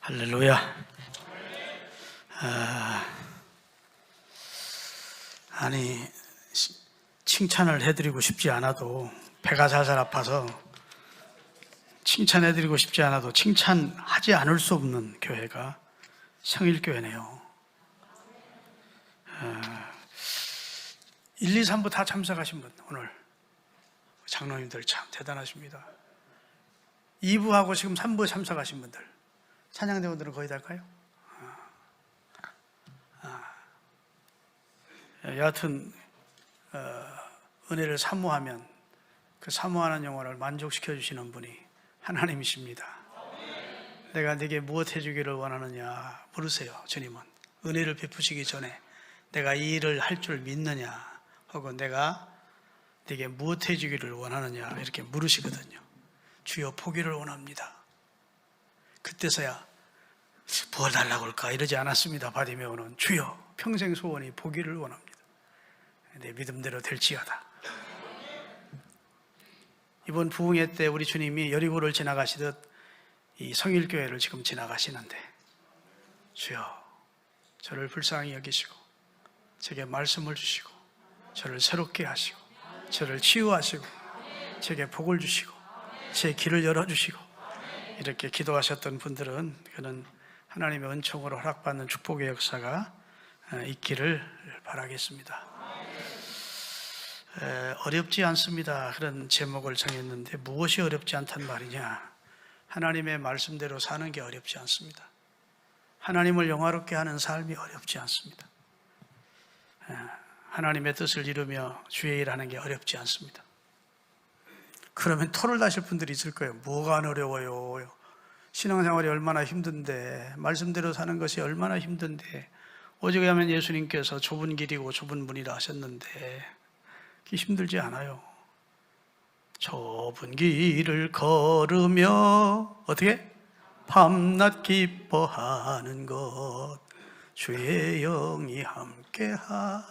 할렐루야. 칭찬을 해드리고 싶지 않아도, 배가 살살 아파서 칭찬해드리고 싶지 않아도 칭찬하지 않을 수 없는 교회가 성일교회네요. 1, 2, 3부 다 참석하신 분, 오늘 장로님들 참 대단하십니다. 2부하고 지금 3부 참석하신 분들, 찬양대원들은 거의 다일까요? 여하튼 은혜를 사모하면 그 사모하는 영혼을 만족시켜 주시는 분이 하나님이십니다. 내가 네게 무엇 해주기를 원하느냐 물으세요. 주님은 은혜를 베푸시기 전에 내가 이 일을 할 줄 믿느냐, 혹은 내가 네게 무엇 해주기를 원하느냐 이렇게 물으시거든요. 주여 포기를 원합니다. 그때서야 뭘 달라고 할까 이러지 않았습니다. 바디메오는 주여 평생 소원이 포기를 원합니다. 내 믿음대로 될지어다. 이번 부흥회 때 우리 주님이 여리고를 지나가시듯 이 성일교회를 지금 지나가시는데, 주여 저를 불쌍히 여기시고 제게 말씀을 주시고 저를 새롭게 하시고 저를 치유하시고 제게 복을 주시고 제 길을 열어주시고, 이렇게 기도하셨던 분들은 그는 하나님의 은총으로 허락받는 축복의 역사가 있기를 바라겠습니다. 어렵지 않습니다. 그런 제목을 정했는데 무엇이 어렵지 않단 말이냐? 하나님의 말씀대로 사는 게 어렵지 않습니다. 하나님을 영화롭게 하는 삶이 어렵지 않습니다. 하나님의 뜻을 이루며 주의 일하는 게 어렵지 않습니다. 그러면 토를 다실 분들이 있을 거예요. 뭐가 안 어려워요? 신앙생활이 얼마나 힘든데, 말씀대로 사는 것이 얼마나 힘든데, 오직에 하면 예수님께서 좁은 길이고 좁은 문이라 하셨는데 그게 힘들지 않아요. 좁은 길을 걸으며 어떻게? 밤낮 기뻐하는 것 주의 영이 함께하.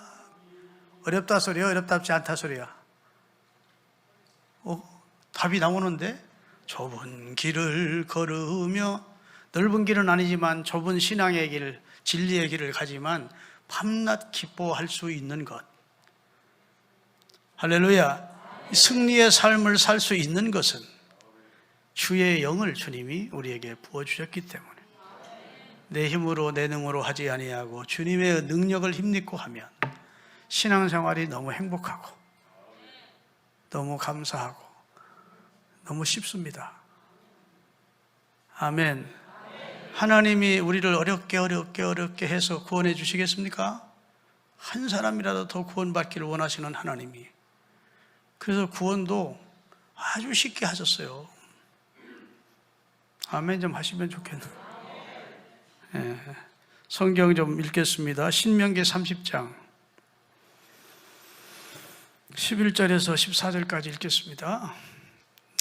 어렵다 소리야? 어렵답지 않다 소리야? 답이 나오는데, 좁은 길을 걸으며, 넓은 길은 아니지만 좁은 신앙의 길, 진리의 길을 가지만 밤낮 기뻐할 수 있는 것. 할렐루야. 승리의 삶을 살 수 있는 것은 주의 영을 주님이 우리에게 부어주셨기 때문에, 내 힘으로 내 능으로 하지 아니하고 주님의 능력을 힘입고 하면 신앙생활이 너무 행복하고 너무 감사하고 너무 쉽습니다. 아멘. 하나님이 우리를 어렵게 해서 구원해 주시겠습니까? 한 사람이라도 더 구원받기를 원하시는 하나님이, 그래서 구원도 아주 쉽게 하셨어요. 아멘 좀 하시면 좋겠네요. 성경 좀 읽겠습니다. 신명기 30장 11절에서 14절까지 읽겠습니다.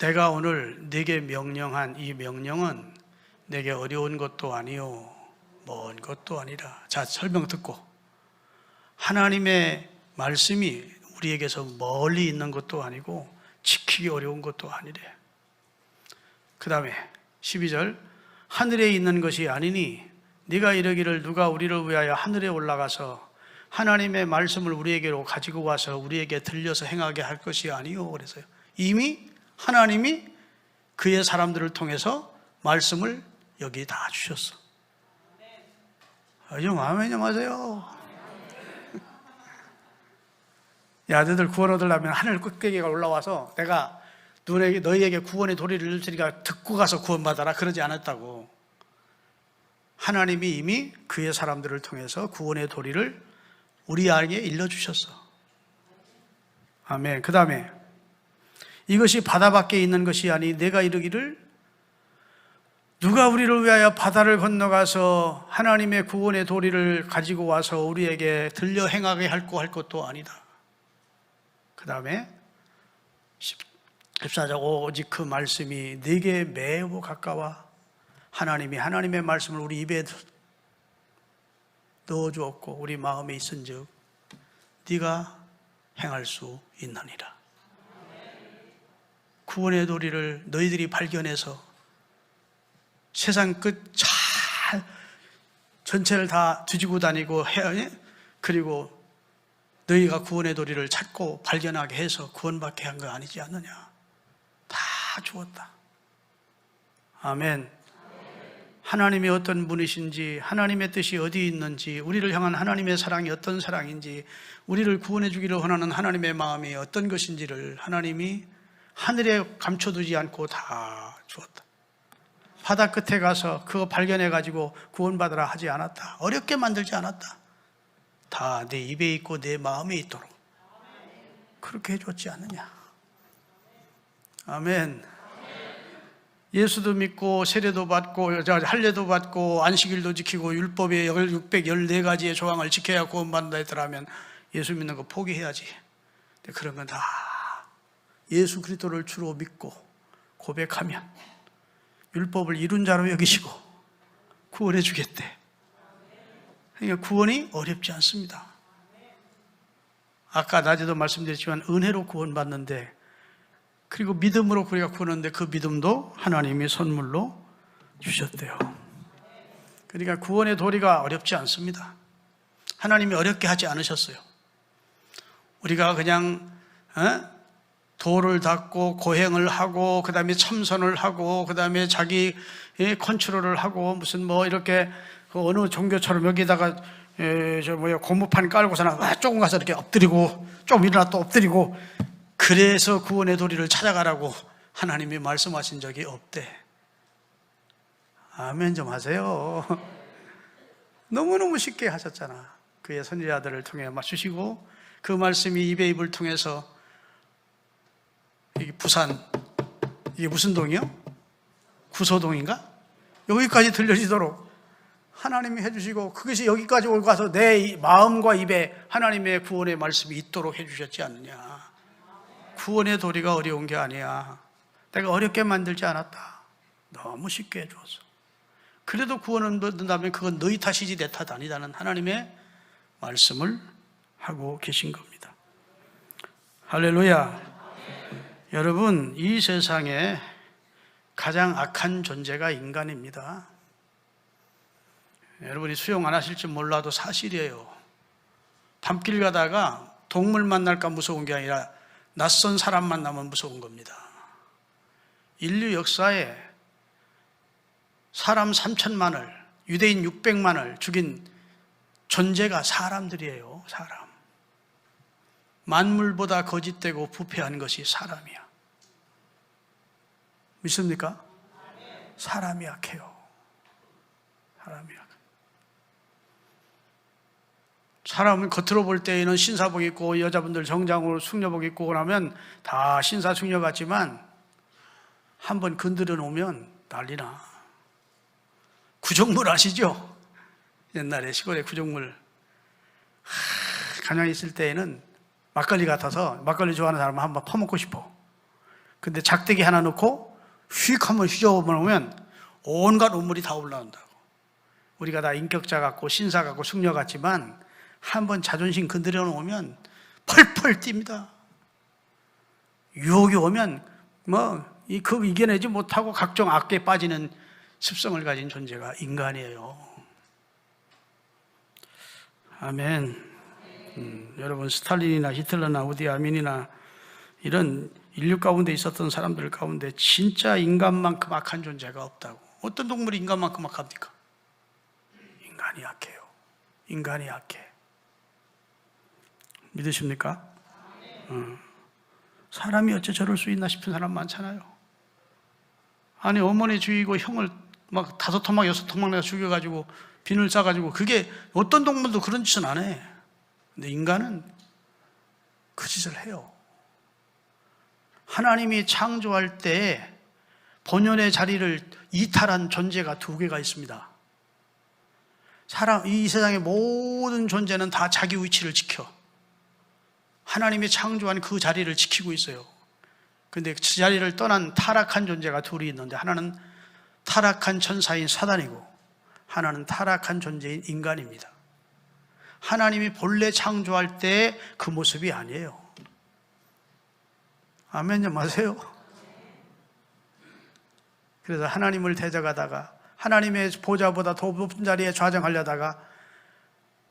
내가 오늘 네게 명령한 이 명령은 내게 어려운 것도 아니요 먼 것도 아니라. 자, 설명 듣고. 하나님의 말씀이 우리에게서 멀리 있는 것도 아니고 지키기 어려운 것도 아니래. 그 다음에 12절, 하늘에 있는 것이 아니니 네가 이르기를 누가 우리를 위하여 하늘에 올라가서 하나님의 말씀을 우리에게로 가지고 와서 우리에게 들려서 행하게 할 것이 아니요. 그래서요, 이미 하나님이 그의 사람들을 통해서 말씀을 여기 다 주셨어. 좀 아멘 좀 하세요. 야, 너희들 구원 얻으려면 하늘 꼭대기가 올라와서 내가 너희에게 구원의 도리를 일으키니까 듣고 가서 구원받아라, 그러지 않았다고. 하나님이 이미 그의 사람들을 통해서 구원의 도리를 우리에게 일러주셨어. 아멘. 그 다음에 이것이 바다 밖에 있는 것이 아니 내가 이르기를 누가 우리를 위하여 바다를 건너가서 하나님의 구원의 도리를 가지고 와서 우리에게 들려 행하게 할 것도 아니다. 그 다음에 14절, 오직 그 말씀이 네게 매우 가까워. 하나님이 하나님의 말씀을 우리 입에 넣어주었고 우리 마음에 있은즉 네가 행할 수 있느니라. 구원의 도리를 너희들이 발견해서 세상 끝 저 전체를 다 뒤지고 다니고 그리고 너희가 구원의 도리를 찾고 발견하게 해서 구원받게 한 거 아니지 않느냐. 다 주었다. 아멘. 하나님이 어떤 분이신지, 하나님의 뜻이 어디 있는지, 우리를 향한 하나님의 사랑이 어떤 사랑인지, 우리를 구원해 주기를 원하는 하나님의 마음이 어떤 것인지를 하나님이 하늘에 감춰두지 않고 다 주었다. 바다 끝에 가서 그거 발견해 가지고 구원받으라 하지 않았다. 어렵게 만들지 않았다. 다 내 입에 있고 내 마음에 있도록 그렇게 해줬지 않느냐. 아멘. 예수도 믿고 세례도 받고 할례도 받고 안식일도 지키고 율법의 614가지의 조항을 지켜야 구원받는다 했더라면 예수 믿는 거 포기해야지. 근데 그런 건 다 예수 그리스도를 주로 믿고 고백하면 율법을 이룬 자로 여기시고 구원해 주겠대. 그러니까 구원이 어렵지 않습니다. 아까 낮에도 말씀드렸지만 은혜로 구원받는데, 그리고 믿음으로 우리가 구원하는데 그 믿음도 하나님이 선물로 주셨대요. 그러니까 구원의 도리가 어렵지 않습니다. 하나님이 어렵게 하지 않으셨어요. 우리가 그냥 도를 닦고 고행을 하고 그 다음에 참선을 하고 그 다음에 자기 컨트롤을 하고 무슨 뭐 이렇게 어느 종교처럼 여기다가 고무판 깔고서나 조금 가서 이렇게 엎드리고 좀 일어나 또 엎드리고 그래서 구원의 도리를 찾아가라고 하나님이 말씀하신 적이 없대. 아멘 좀 하세요. 너무너무 쉽게 하셨잖아. 그의 선지자들을 통해 맞추시고 그 말씀이 입에 입을 통해서 이게 부산, 이게 무슨 동이요? 구소동인가? 여기까지 들려지도록 하나님이 해주시고 그것이 여기까지 오고 가서 내 마음과 입에 하나님의 구원의 말씀이 있도록 해주셨지 않느냐. 구원의 도리가 어려운 게 아니야. 내가 어렵게 만들지 않았다. 너무 쉽게 해주었어. 그래도 구원을 얻는다면 그건 너희 탓이지 내 탓 아니다는 하나님의 말씀을 하고 계신 겁니다. 할렐루야. 여러분, 이 세상에 가장 악한 존재가 인간입니다. 여러분이 수용 안 하실지 몰라도 사실이에요. 밤길 가다가 동물 만날까 무서운 게 아니라 낯선 사람 만나면 무서운 겁니다. 인류 역사에 사람 3천만을, 유대인 600만을 죽인 존재가 사람들이에요. 사람. 만물보다 거짓되고 부패한 것이 사람이야. 믿습니까? 사람이 약해요. 사람이 약해요. 사람은 겉으로 볼 때에는 신사복 입고 여자분들 정장으로 숙녀복 입고 그러면 다 신사 숙녀 같지만 한번 건드려 놓으면 난리나. 구정물 아시죠? 옛날에 시골에 구정물 가만히 있을 때에는 막걸리 같아서 막걸리 좋아하는 사람은 한번 퍼먹고 싶어. 근데 작대기 하나 넣고 휙 한번 휘저어보면 온갖 온물이 다 올라온다고. 우리가 다 인격자 같고 신사 같고 숙녀 같지만 한번 자존심 건드려 놓으면 펄펄 뜁니다. 유혹이 오면 그거 이겨내지 못하고 각종 악계에 빠지는 습성을 가진 존재가 인간이에요. 아멘. 여러분, 스탈린이나 히틀러나 우디 아민이나 이런 인류 가운데 있었던 사람들 가운데 진짜 인간만큼 악한 존재가 없다고. 어떤 동물이 인간만큼 악합니까? 인간이 약해요. 인간이 약해. 믿으십니까? 사람이 어째 저럴 수 있나 싶은 사람 많잖아요. 아니, 어머니 죽이고 형을 막 5토막 6토막 내가 죽여가지고 비늘 싸가지고, 그게 어떤 동물도 그런 짓은 안 해. 근데 인간은 그 짓을 해요. 하나님이 창조할 때 본연의 자리를 이탈한 존재가 2개가 있습니다. 이 세상의 모든 존재는 다 자기 위치를 지켜. 하나님이 창조한 그 자리를 지키고 있어요. 그런데 그 자리를 떠난 타락한 존재가 2이 있는데, 하나는 타락한 천사인 사단이고 하나는 타락한 존재인 인간입니다. 하나님이 본래 창조할 때 그 모습이 아니에요. 아멘 좀 하세요. 그래서 하나님을 대적하다가 하나님의 보좌보다 더 높은 자리에 좌정하려다가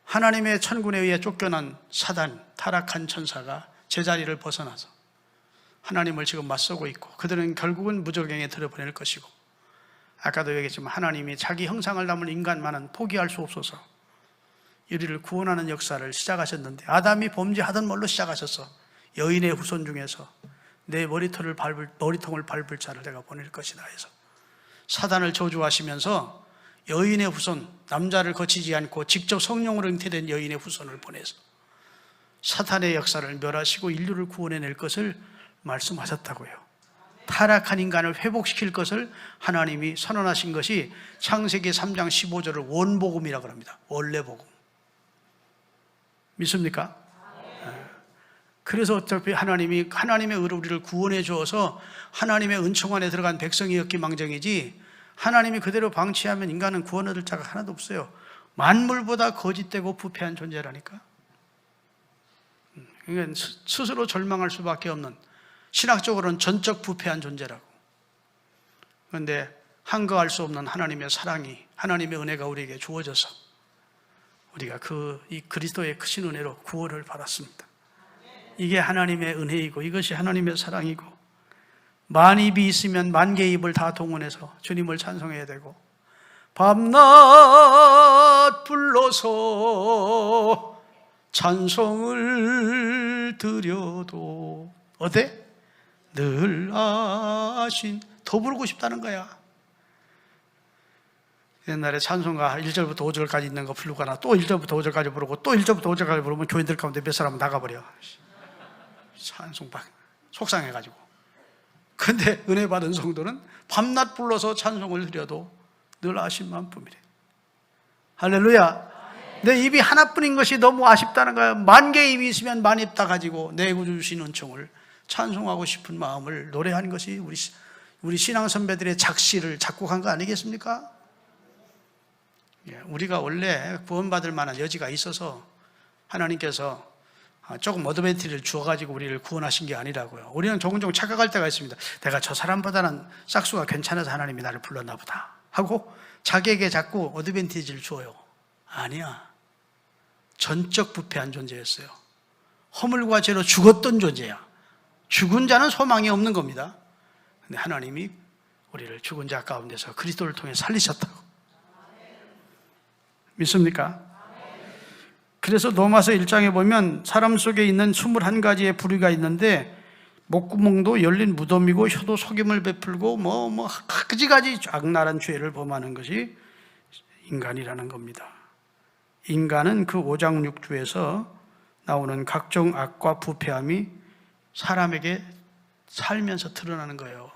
하나님의 천군에 의해 쫓겨난 사단, 타락한 천사가 제자리를 벗어나서 하나님을 지금 맞서고 있고, 그들은 결국은 무저갱에 들어보낼 것이고, 아까도 얘기했지만 하나님이 자기 형상을 담은 인간만은 포기할 수 없어서 우리를 구원하는 역사를 시작하셨는데, 아담이 범죄하던 뭘로 시작하셨어? 여인의 후손 중에서 내 머리통을 밟을 자를 내가 보낼 것이다 해서 사단을 저주하시면서 여인의 후손, 남자를 거치지 않고 직접 성령으로 잉태된 여인의 후손을 보내서 사탄의 역사를 멸하시고 인류를 구원해낼 것을 말씀하셨다고요. 타락한 인간을 회복시킬 것을 하나님이 선언하신 것이 창세기 3장 15절을 원복음이라고 합니다. 원래 복음. 믿습니까? 그래서 어차피 하나님의 의로 우리를 구원해 주어서 하나님의 은총 안에 들어간 백성이었기 망정이지, 하나님이 그대로 방치하면 인간은 구원 얻을 자가 하나도 없어요. 만물보다 거짓되고 부패한 존재라니까. 그러니까 스스로 절망할 수밖에 없는, 신학적으로는 전적 부패한 존재라고. 그런데 한거할 수 없는 하나님의 사랑이, 하나님의 은혜가 우리에게 주어져서 우리가 이 그리스도의 크신 은혜로 구원을 받았습니다. 이게 하나님의 은혜이고 이것이 하나님의 사랑이고, 만 입이 있으면 만 개의 입을 다 동원해서 주님을 찬송해야 되고, 밤낮 불러서 찬송을 드려도 어때? 늘 아신, 더 부르고 싶다는 거야. 옛날에 찬송가 1절부터 5절까지 있는 거 부르거나 또 1절부터 5절까지 부르고 또 1절부터 5절까지 부르면 교인들 가운데 몇 사람은 나가버려. 찬송박 속상해가지고. 근데 은혜 받은 성도는 밤낮 불러서 찬송을 드려도 늘 아심만 뿜이래. 할렐루야. 내 입이 하나뿐인 것이 너무 아쉽다는 거야. 만 개의 입이 있으면 만 입 다 가지고 내 구주 주신 은총을 찬송하고 싶은 마음을 노래한 것이 우리 신앙 선배들의 작시를 작곡한 거 아니겠습니까? 우리가 원래 구원받을 만한 여지가 있어서 하나님께서 조금 어드밴티지를 주어가지고 우리를 구원하신 게 아니라고요. 우리는 조금 착각할 때가 있습니다. 내가 저 사람보다는 싹수가 괜찮아서 하나님이 나를 불렀나 보다 하고 자기에게 자꾸 어드밴티지를 주어요. 아니야. 전적 부패한 존재였어요. 허물과 죄로 죽었던 존재야. 죽은 자는 소망이 없는 겁니다. 근데 하나님이 우리를 죽은 자 가운데서 그리스도를 통해 살리셨다고. 믿습니까? 그래서 로마서 1장에 보면 사람 속에 있는 21가지의 부류가 있는데, 목구멍도 열린 무덤이고 혀도 속임을 베풀고 가지가지 악랄한 죄를 범하는 것이 인간이라는 겁니다. 인간은 그 5장 6주에서 나오는 각종 악과 부패함이 사람에게 살면서 드러나는 거예요.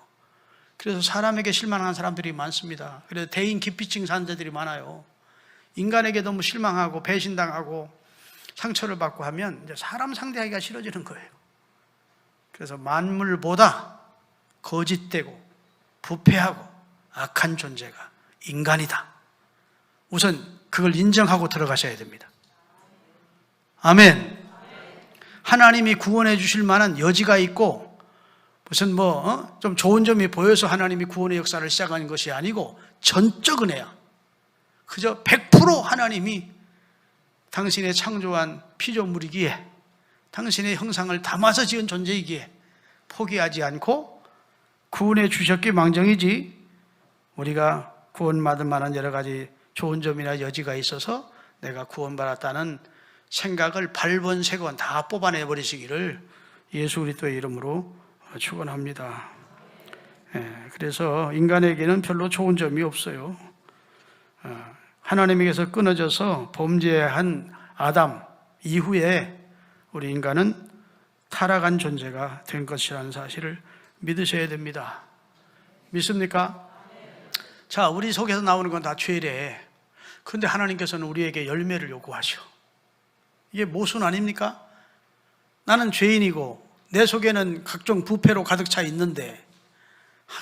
그래서 사람에게 실망한 사람들이 많습니다. 그래서 대인 기피증 산자들이 많아요. 인간에게 너무 실망하고 배신당하고 상처를 받고 하면 이제 사람 상대하기가 싫어지는 거예요. 그래서 만물보다 거짓되고 부패하고 악한 존재가 인간이다. 우선 그걸 인정하고 들어가셔야 됩니다. 아멘. 하나님이 구원해 주실 만한 여지가 있고, 무슨 좀 좋은 점이 보여서 하나님이 구원의 역사를 시작하는 것이 아니고 전적 은혜야. 그저 100% 하나님이 당신의 창조한 피조물이기에, 당신의 형상을 담아서 지은 존재이기에 포기하지 않고 구원해 주셨기 망정이지, 우리가 구원받을 만한 여러 가지 좋은 점이나 여지가 있어서 내가 구원받았다는 생각을 발본색원 다 뽑아내버리시기를 예수 그리스도의 이름으로 축원합니다. 그래서 인간에게는 별로 좋은 점이 없어요. 하나님에게서 끊어져서 범죄한 아담 이후에 우리 인간은 타락한 존재가 된 것이라는 사실을 믿으셔야 됩니다. 믿습니까? 자, 우리 속에서 나오는 건 다 죄래. 그런데 하나님께서는 우리에게 열매를 요구하셔. 이게 모순 아닙니까? 나는 죄인이고 내 속에는 각종 부패로 가득 차 있는데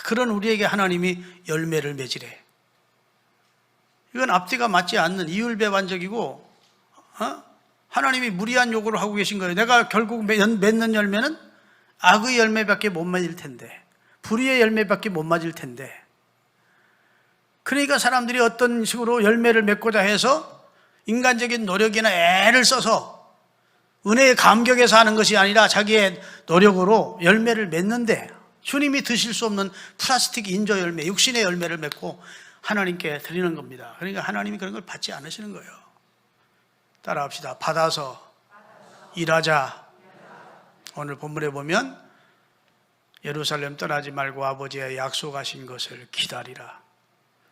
그런 우리에게 하나님이 열매를 맺으래. 이건 앞뒤가 맞지 않는 이율배반적이고, 하나님이 무리한 요구를 하고 계신 거예요. 내가 결국 맺는 열매는 악의 열매밖에 못 맺을 텐데, 불의의 열매밖에 못 맞을 텐데, 그러니까 사람들이 어떤 식으로 열매를 맺고자 해서 인간적인 노력이나 애를 써서 은혜의 감격에서 하는 것이 아니라 자기의 노력으로 열매를 맺는데, 주님이 드실 수 없는 플라스틱 인조 열매, 육신의 열매를 맺고 하나님께 드리는 겁니다. 그러니까 하나님이 그런 걸 받지 않으시는 거예요. 따라합시다. 받아서 일하자. 오늘 본문에 보면 예루살렘 떠나지 말고 아버지의 약속하신 것을 기다리라.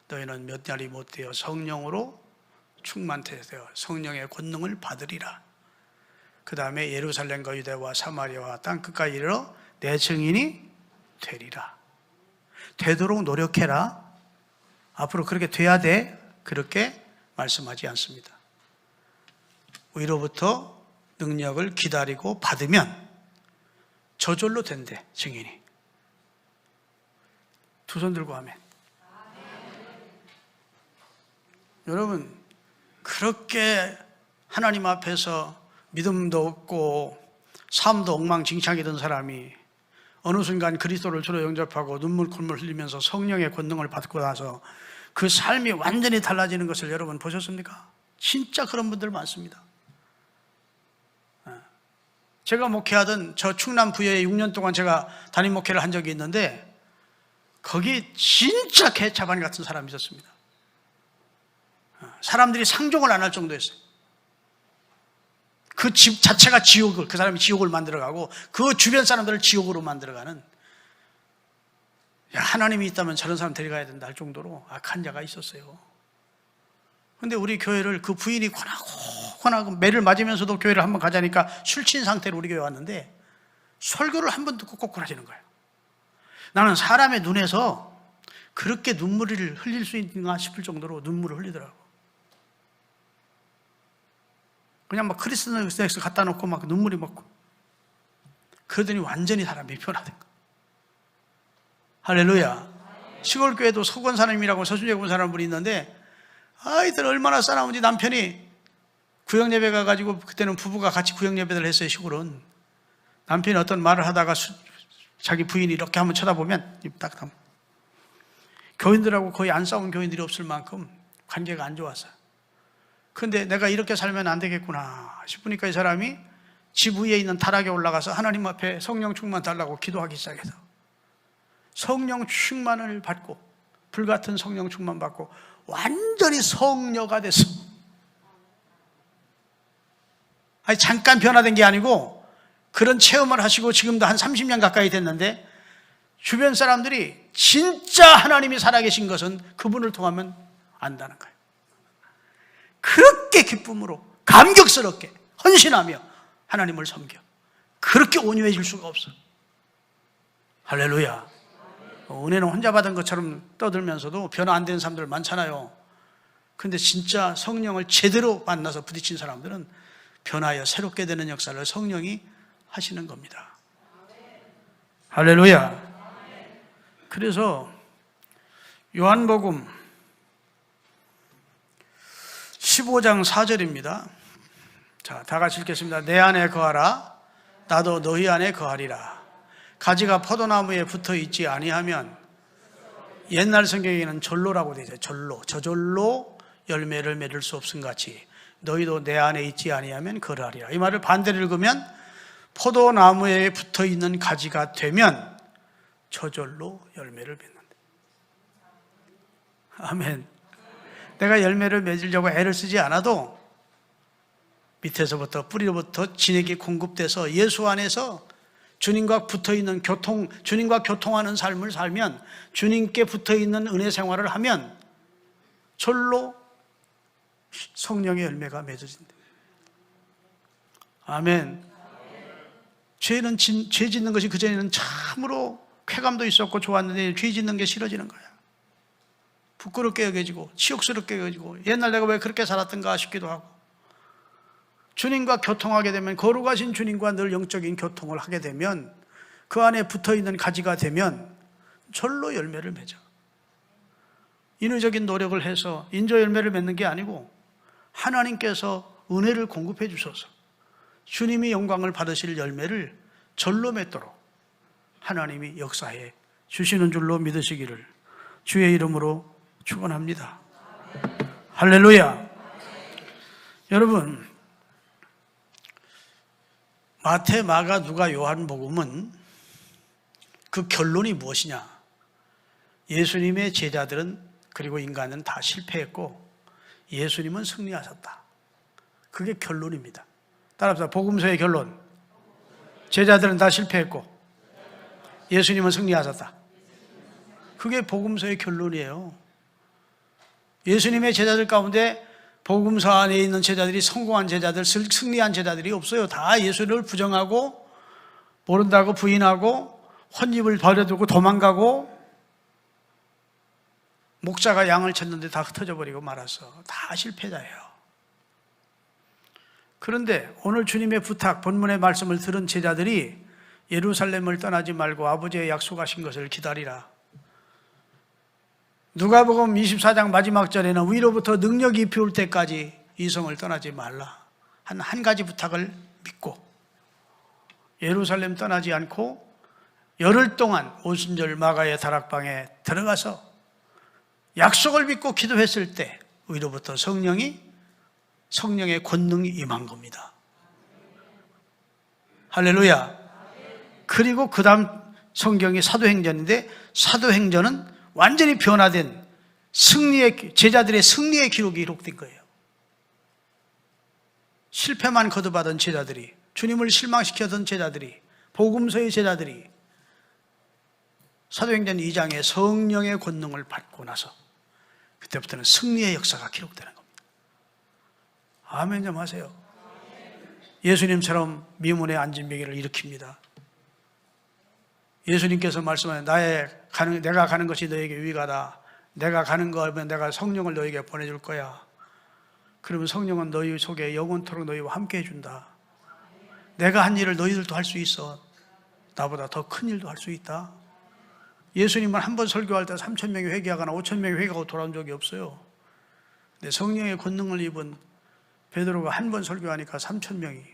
너희는 몇 날이 못 되어 성령으로 충만되어 성령의 권능을 받으리라. 그 다음에 예루살렘과 유대와 사마리아와 땅끝까지 이르러 내 증인이 되리라. 되도록 노력해라. 앞으로 그렇게 돼야 돼. 그렇게 말씀하지 않습니다. 위로부터 능력을 기다리고 받으면 저절로 된대, 증인이. 두 손 들고 하면. 여러분, 그렇게 하나님 앞에서 믿음도 없고 삶도 엉망진창이던 사람이 어느 순간 그리스도를 주로 영접하고 눈물 흘리면서 성령의 권능을 받고 나서 그 삶이 완전히 달라지는 것을 여러분 보셨습니까? 진짜 그런 분들 많습니다. 제가 목회하던 저 충남 부여에 6년 동안 제가 담임 목회를 한 적이 있는데, 거기 진짜 개차반 같은 사람이 있었습니다. 사람들이 상종을 안 할 정도였어요. 그 집 자체가 지옥을, 그 사람이 지옥을 만들어가고 그 주변 사람들을 지옥으로 만들어가는, 하나님이 있다면 저런 사람 데려가야 된다 할 정도로 악한 자가 있었어요. 근데 우리 교회를 그 부인이 권하고 매를 맞으면서도 교회를 한번 가자니까 술 취한 상태로 우리 교회 왔는데 설교를 한 번 듣고 꼬꾸라지는 거예요. 나는 사람의 눈에서 그렇게 눈물을 흘릴 수 있는가 싶을 정도로 눈물을 흘리더라고. 그냥 막 크리스마스 갖다 놓고 막 눈물이 먹고, 그러더니 완전히 사람이 변화된 거야. 할렐루야. 시골 교회도 서권사님이라고 서준재 권사라는 분이 있는데, 아이들 얼마나 싸나운지 남편이 구역예배 가가지고, 그때는 부부가 같이 구역예배를 했어요, 시골은. 남편이 어떤 말을 하다가 자기 부인이 이렇게 한번 쳐다보면 입 딱 담. 교인들하고 거의 안 싸운 교인들이 없을 만큼 관계가 안 좋았어요. 그런데 내가 이렇게 살면 안 되겠구나 싶으니까 이 사람이 집 위에 있는 타락에 올라가서 하나님 앞에 성령 충만 달라고 기도하기 시작해서 성령 충만을 받고, 불같은 성령 충만 받고 완전히 성녀가 됐어. 아니, 잠깐 변화된 게 아니고 그런 체험을 하시고 지금도 한 30년 가까이 됐는데, 주변 사람들이 진짜 하나님이 살아계신 것은 그분을 통하면 안다는 거예요. 그렇게 기쁨으로 감격스럽게 헌신하며 하나님을 섬겨. 그렇게 온유해질 수가 없어. 할렐루야. 은혜는 혼자 받은 것처럼 떠들면서도 변화 안 되는 사람들 많잖아요. 그런데 진짜 성령을 제대로 만나서 부딪힌 사람들은 변하여 새롭게 되는 역사를 성령이 하시는 겁니다. 할렐루야. 그래서 요한복음 15장 4절입니다. 자, 다 같이 읽겠습니다. 내 안에 거하라. 나도 너희 안에 거하리라. 가지가 포도나무에 붙어 있지 아니하면, 옛날 성경에는 절로라고 되어 있어요. 절로. 저절로 열매를 맺을 수 없음 같이 너희도 내 안에 있지 아니하면 거하리라. 이 말을 반대로 읽으면, 포도나무에 붙어 있는 가지가 되면 저절로 열매를 맺는다. 아멘. 내가 열매를 맺으려고 애를 쓰지 않아도 밑에서부터 뿌리로부터 진액이 공급돼서 예수 안에서 주님과 붙어있는 주님과 교통하는 삶을 살면, 주님께 붙어있는 은혜 생활을 하면 절로 성령의 열매가 맺어진다. 아멘. 죄 짓는 것이 그전에는 참으로 쾌감도 있었고 좋았는데, 죄 짓는 게 싫어지는 거야. 부끄럽게 여겨지고 치욕스럽게 여겨지고, 옛날 내가 왜 그렇게 살았던가 싶기도 하고, 주님과 교통하게 되면, 거룩하신 주님과 늘 영적인 교통을 하게 되면, 그 안에 붙어있는 가지가 되면 절로 열매를 맺어. 인위적인 노력을 해서 인조 열매를 맺는 게 아니고, 하나님께서 은혜를 공급해 주셔서 주님이 영광을 받으실 열매를 절로 맺도록 하나님이 역사해 주시는 줄로 믿으시기를 주의 이름으로 축원합니다. 할렐루야. 여러분, 마태, 마가, 누가, 요한복음은 그 결론이 무엇이냐? 예수님의 제자들은 그리고 인간은 다 실패했고 예수님은 승리하셨다. 그게 결론입니다. 따라합시다. 복음서의 결론. 제자들은 다 실패했고 예수님은 승리하셨다. 그게 복음서의 결론이에요. 예수님의 제자들 가운데 복음서 안에 있는 제자들이 성공한 제자들, 승리한 제자들이 없어요. 다 예수를 부정하고 모른다고 부인하고 혼입을 버려두고 도망가고 목자가 양을 쳤는데 다 흩어져 버리고 말았어. 다 실패자예요. 그런데 오늘 주님의 부탁, 본문의 말씀을 들은 제자들이 예루살렘을 떠나지 말고 아버지의 약속하신 것을 기다리라. 누가복음 24장 마지막 절에는 위로부터 능력이 입혀올 때까지 이 성을 떠나지 말라. 한 가지 부탁을 믿고 예루살렘 떠나지 않고 열흘 동안 오순절 마가의 다락방에 들어가서 약속을 믿고 기도했을 때 위로부터 성령의 권능이 임한 겁니다. 할렐루야. 그리고 그 다음 성경이 사도행전인데 사도행전은 완전히 변화된 제자들의 승리의 기록이 기록된 거예요. 실패만 거듭하던 제자들이, 주님을 실망시켰던 제자들이, 복음서의 제자들이 사도행전 2장에 성령의 권능을 받고 나서 그때부터는 승리의 역사가 기록되는 겁니다. 아멘 좀 하세요. 예수님처럼 미문의 안진뱅이를 일으킵니다. 예수님께서 말씀하신 내가 가는 것이 너에게 유익하다. 내가 가는 거면 내가 성령을 너에게 보내줄 거야. 그러면 성령은 너희 속에 영원토록 너희와 함께 해준다. 내가 한 일을 너희들도 할 수 있어. 나보다 더 큰 일도 할 수 있다. 예수님은 한 번 설교할 때 3,000명이 회개하거나 5,000명이 회개하고 돌아온 적이 없어요. 근데 성령의 권능을 입은 베드로가 한 번 설교하니까 3,000명이,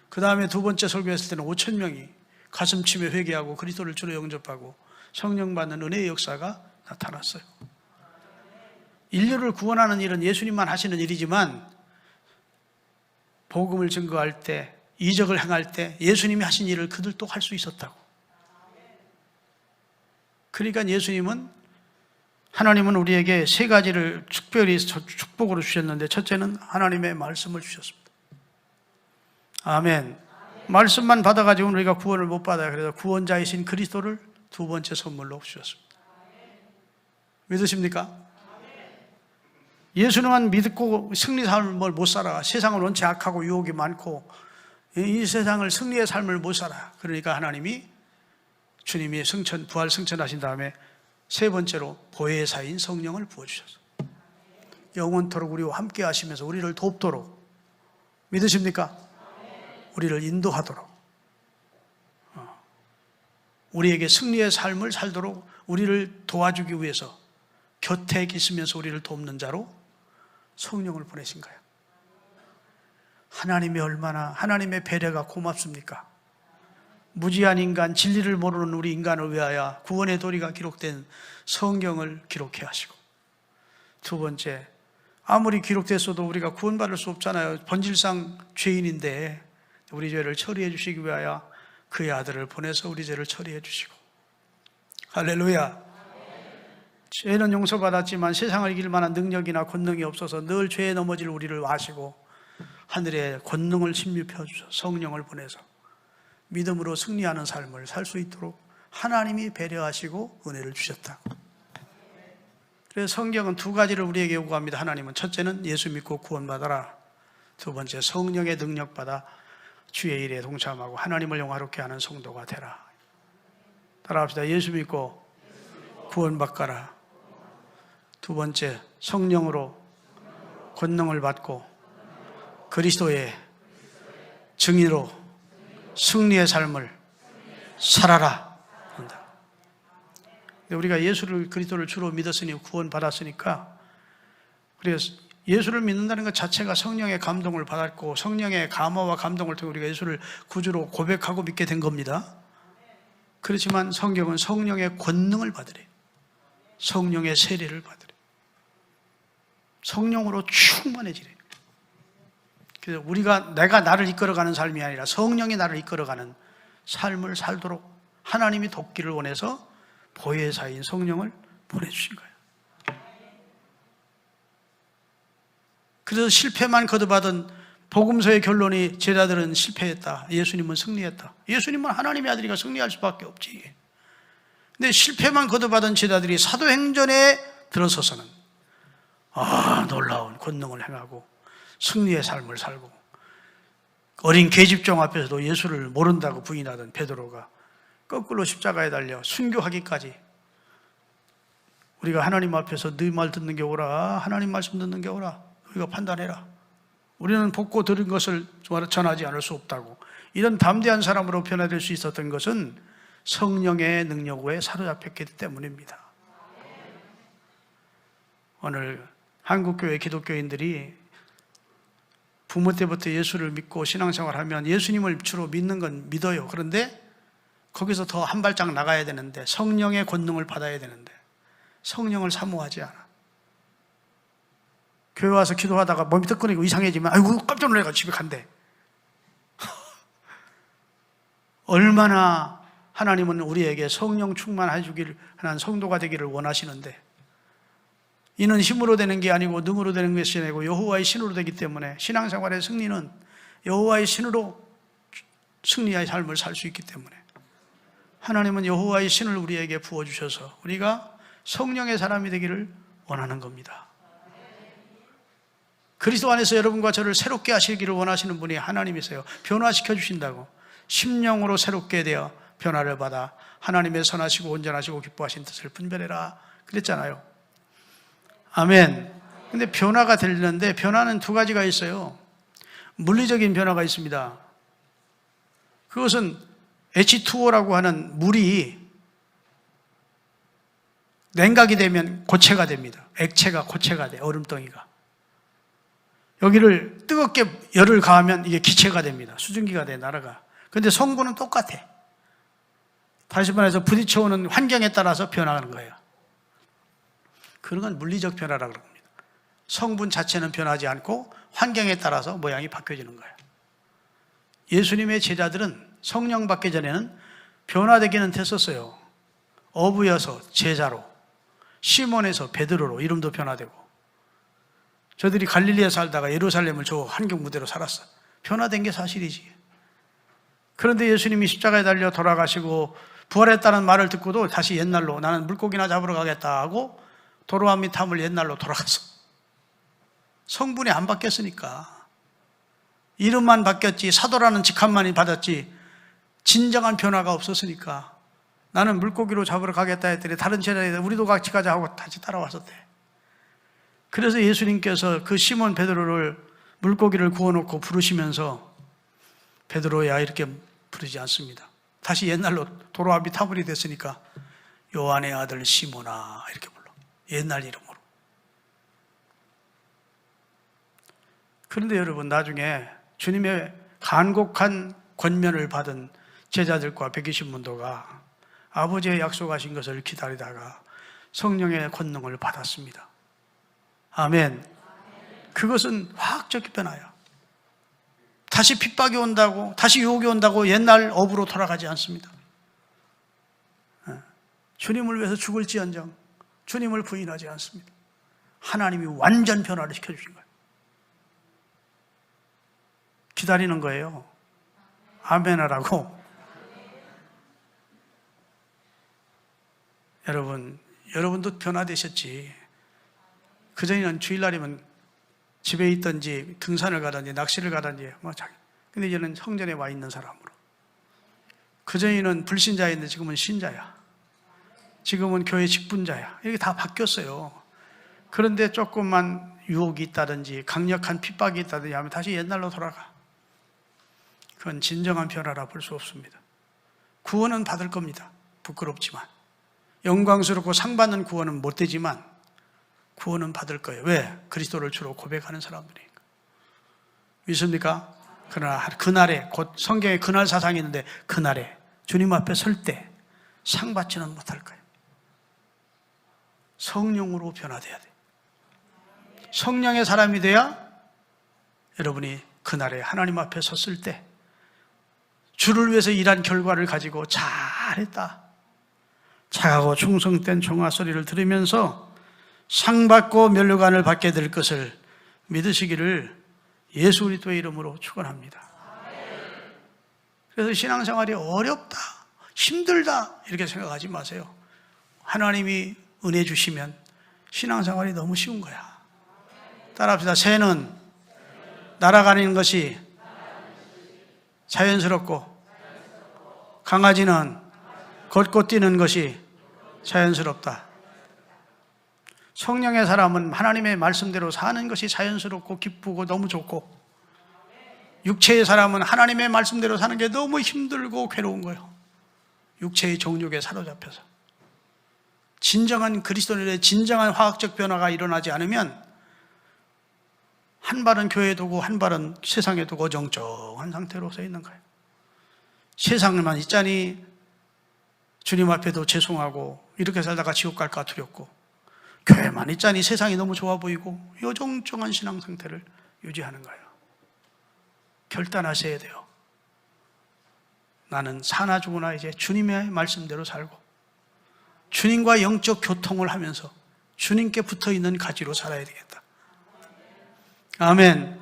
그 다음에 두 번째 설교했을 때는 5,000명이 가슴치며 회개하고 그리스도를 주로 영접하고 성령 받는 은혜의 역사가 나타났어요. 인류를 구원하는 일은 예수님만 하시는 일이지만 복음을 증거할 때, 이적을 행할 때 예수님이 하신 일을 그들도 할 수 있었다고. 그러니까 하나님은 우리에게 세 가지를 특별히 축복으로 주셨는데, 첫째는 하나님의 말씀을 주셨습니다. 아멘. 말씀만 받아가지고 우리가 구원을 못 받아요. 그래서 구원자이신 그리스도를 두 번째 선물로 주셨습니다. 믿으십니까? 예수님만 믿고 승리 삶을 못 살아. 세상은 원체 악하고 유혹이 많고 이 세상을 승리의 삶을 못 살아. 그러니까 하나님이 주님이 부활 승천하신 다음에 세 번째로 보혜사인 성령을 부어주셨어요. 영원토록 우리와 함께 하시면서 우리를 돕도록, 믿으십니까? 우리를 인도하도록, 우리에게 승리의 삶을 살도록 우리를 도와주기 위해서 곁에 있으면서 우리를 돕는 자로 성령을 보내신 거예요. 하나님의 배려가 고맙습니까? 무지한 인간, 진리를 모르는 우리 인간을 위하여 구원의 도리가 기록된 성경을 기록해 하시고, 두 번째, 아무리 기록됐어도 우리가 구원받을 수 없잖아요. 본질상 죄인인데 우리 죄를 처리해 주시기 위하여 그의 아들을 보내서 우리 죄를 처리해 주시고, 할렐루야. 죄는 용서받았지만 세상을 이길 만한 능력이나 권능이 없어서 늘 죄에 넘어질 우리를 아시고 하늘의 권능을 침입해 주셔서 성령을 보내서 믿음으로 승리하는 삶을 살 수 있도록 하나님이 배려하시고 은혜를 주셨다고. 그래서 성경은 두 가지를 우리에게 요구합니다. 하나님은 첫째는 예수 믿고 구원받아라. 두 번째, 성령의 능력받아 주의 일에 동참하고 하나님을 영화롭게 하는 성도가 되라. 따라합시다. 예수 믿고 구원받아라. 두 번째, 성령으로 권능을 받고 그리스도의 증인으로 승리의 삶을 살아라. 우리가 그리스도를 주로 믿었으니 구원받았으니까, 그래서 예수를 믿는다는 것 자체가 성령의 감동을 받았고 성령의 감화와 감동을 통해 우리가 예수를 구주로 고백하고 믿게 된 겁니다. 그렇지만 성경은 성령의 권능을 받으래요. 성령의 세례를 받으래요. 성령으로 충만해지래. 그래서 내가 나를 이끌어가는 삶이 아니라 성령이 나를 이끌어가는 삶을 살도록 하나님이 돕기를 원해서 보혜사인 성령을 보내주신 거예요. 그래서 실패만 거듭하던 복음서의 결론이 제자들은 실패했다, 예수님은 승리했다. 예수님은 하나님의 아들이니까 승리할 수밖에 없지. 근데 실패만 거듭하던 제자들이 사도행전에 들어서서는 놀라운 권능을 행하고 승리의 삶을 살고, 어린 계집종 앞에서도 예수를 모른다고 부인하던 베드로가 거꾸로 십자가에 달려 순교하기까지. 우리가 하나님 앞에서 네 말 듣는 게 옳아, 하나님 말씀 듣는 게 옳아, 우리가 판단해라. 우리는 복고 들은 것을 전하지 않을 수 없다고. 이런 담대한 사람으로 변화될 수 있었던 것은 성령의 능력에 사로잡혔기 때문입니다. 오늘 한국교회 기독교인들이 부모 때부터 예수를 믿고 신앙생활하면 예수님을 주로 믿는 건 믿어요. 그런데 거기서 더 한 발짝 나가야 되는데, 성령의 권능을 받아야 되는데 성령을 사모하지 않아. 교회 와서 기도하다가 몸이 뜨끈이고 이상해지면 아이고 깜짝 놀래가 집에 간대. 얼마나 하나님은 우리에게 성령 충만해 주기를, 하는 성도가 되기를 원하시는데, 이는 힘으로 되는 게 아니고 능으로 되는 것이 아니고 여호와의 신으로 되기 때문에, 신앙생활의 승리는 여호와의 신으로 승리의 삶을 살 수 있기 때문에, 하나님은 여호와의 신을 우리에게 부어주셔서 우리가 성령의 사람이 되기를 원하는 겁니다. 그리스도 안에서 여러분과 저를 새롭게 하시기를 원하시는 분이 하나님이세요. 변화시켜 주신다고. 심령으로 새롭게 되어 변화를 받아 하나님의 선하시고 온전하시고 기뻐하신 뜻을 분별해라 그랬잖아요. 아멘. 근데 변화가 되려는데, 변화는 두 가지가 있어요. 물리적인 변화가 있습니다. 그것은 H2O라고 하는 물이 냉각이 되면 고체가 됩니다. 액체가 고체가 돼, 얼음덩이가. 여기를 뜨겁게 열을 가하면 이게 기체가 됩니다. 수증기가 돼, 날아가. 그런데 성분은 똑같아. 다시 말해서 부딪혀오는 환경에 따라서 변화하는 거예요. 그런 건 물리적 변화라고 합니다. 성분 자체는 변하지 않고 환경에 따라서 모양이 바뀌어지는 거예요. 예수님의 제자들은 성령 받기 전에는 변화되기는 됐었어요. 어부여서 제자로, 시몬에서 베드로로 이름도 변화되고, 저들이 갈릴리에 살다가 예루살렘을 저 환경 무대로 살았어. 변화된 게 사실이지. 그런데 예수님이 십자가에 달려 돌아가시고 부활했다는 말을 듣고도 다시 옛날로, 나는 물고기나 잡으러 가겠다 하고 도로와 및 탐을 옛날로 돌아가서, 성분이 안 바뀌었으니까. 이름만 바뀌었지, 사도라는 직함만이 받았지 진정한 변화가 없었으니까. 나는 물고기로 잡으러 가겠다 했더니 다른 제자들이 우리도 같이 가자 하고 다시 따라왔었대. 그래서 예수님께서 그 시몬 베드로를 물고기를 구워놓고 부르시면서 베드로야 이렇게 부르지 않습니다. 다시 옛날로 도로와 및 타불이 됐으니까 요한의 아들 시몬아 이렇게 불러, 옛날 이름으로. 그런데 여러분, 나중에 주님의 간곡한 권면을 받은 제자들과 120문도가 아버지의 약속하신 것을 기다리다가 성령의 권능을 받았습니다. 아멘. 그것은 화학적 변화야. 다시 핍박이 온다고, 다시 유혹이 온다고 옛날 업으로 돌아가지 않습니다. 주님을 위해서 죽을지언정 주님을 부인하지 않습니다. 하나님이 완전 변화를 시켜주신 거예요. 기다리는 거예요. 아멘 하라고. 여러분도 변화되셨지. 그전에는 주일날이면 집에 있든지 등산을 가든지 낚시를 가든지 근데 이제는 성전에 와 있는 사람으로. 그전에는 불신자였는데 지금은 신자야. 지금은 교회 직분자야. 이게 다 바뀌었어요. 그런데 조금만 유혹이 있다든지 강력한 핍박이 있다든지 하면 다시 옛날로 돌아가. 그건 진정한 변화라 볼 수 없습니다. 구원은 받을 겁니다. 부끄럽지만. 영광스럽고 상받는 구원은 못 되지만 구원은 받을 거예요. 왜? 그리스도를 주로 고백하는 사람들이니까. 믿습니까? 그러나 그날에, 곧 성경에 그날 사상이 있는데 그날에 주님 앞에 설 때 상받지는 못할 거예요. 성령으로 변화돼야 돼. 성령의 사람이 돼야 여러분이 그날에 하나님 앞에 섰을 때 주를 위해서 일한 결과를 가지고 잘했다, 착하고 충성된 종아 소리를 들으면서 상 받고 면류관을 받게 될 것을 믿으시기를 예수 그리스도의 이름으로 축원합니다. 그래서 신앙생활이 어렵다, 힘들다 이렇게 생각하지 마세요. 하나님이 은혜 주시면 신앙생활이 너무 쉬운 거야. 따라합시다. 새는 날아가는 것이 자연스럽고 강아지는 걷고 뛰는 것이 자연스럽다. 성령의 사람은 하나님의 말씀대로 사는 것이 자연스럽고 기쁘고 너무 좋고, 육체의 사람은 하나님의 말씀대로 사는 게 너무 힘들고 괴로운 거예요. 육체의 정욕에 사로잡혀서. 진정한 그리스도인의 진정한 화학적 변화가 일어나지 않으면 한 발은 교회에 두고 한 발은 세상에 두고 어정쩡한 상태로 서 있는 거예요. 세상만 있자니 주님 앞에도 죄송하고 이렇게 살다가 지옥 갈까 두렵고, 교회만 있자니 세상이 너무 좋아 보이고 어정쩡한 신앙 상태를 유지하는 거예요. 결단하셔야 돼요. 나는 사나 죽으나 이제 주님의 말씀대로 살고 주님과 영적 교통을 하면서 주님께 붙어있는 가지로 살아야 되겠다. 아멘.